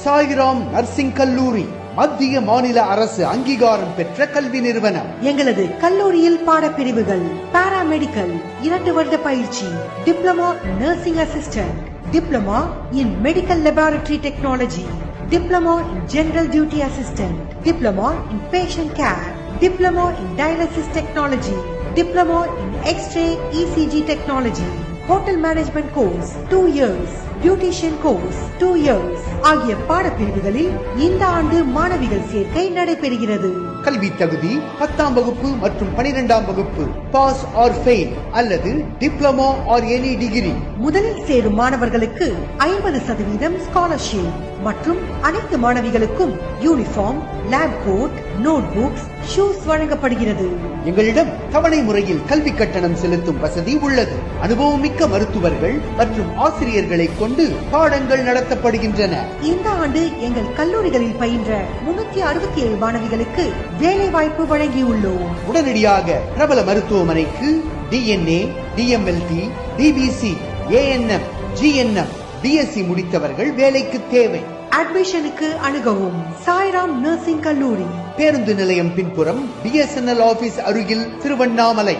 Sairam nursing கல்லூரி மத்திய மாநில அரசு அங்கீகாரம் பெற்ற கல்வி நிறுவனம். எங்களது கல்லூரியில் பாடப்பிரிவுகள் பாராமெடிக்கல் 2 வருட பயிற்சி, diploma nursing assistant, diploma in medical laboratory technology, diploma in general duty assistant, diploma in patient care, diploma in dialysis technology, diploma in X-ray ECG technology, hotel management course 2 years, beautician course 2 years ஆகிய பாடப்பிரிவுகளில் இந்த ஆண்டு மாணவிகள் சேர்க்கை நடைபெறுகிறது. கல்வி தகுதி 10ஆம் வகுப்பு மற்றும் 12ஆம் வகுப்பு பாஸ் ஆர் ஃபெயில் அல்லது டிப்ளமோ ஆர் எனி டிகிரி. முதலில் சேரும் மாணவர்களுக்கு 50% ஸ்காலர்ஷிப் மற்றும் அனைத்து மாணவிகளுக்கும் uniform, lab coat, notebooks, shoes வழங்கப்படுகிறது. எங்களிடம் தவணை முறையில் கல்வி கட்டணம் செலுத்தும் வசதி உள்ளது. அனுபவமிக்க மருத்துவர்கள் மற்றும் ஆசிரியர்களை கொண்டு பாடங்கள் நடத்தப்படுகின்றன. இந்த ஆண்டு எங்கள் கல்லூரிகளில் பயின்ற 367 மாணவிகளுக்கு வேலை வாய்ப்பு வழங்கியுள்ளோம். உடனடியாக பிரபல மருத்துவமனைக்கு DNA, DMLT, DBC, ANM, GNM, BSc முடித்தவர்கள் வேலைக்கு தேவை. அட்மிஷனுக்கு அணுகவும் சாய்ராம் நர்சிங் கல்லூரி, பேருந்து நிலையம் பின்புறம் BSNL ஆபீஸ் அருகில், திருவண்ணாமலை.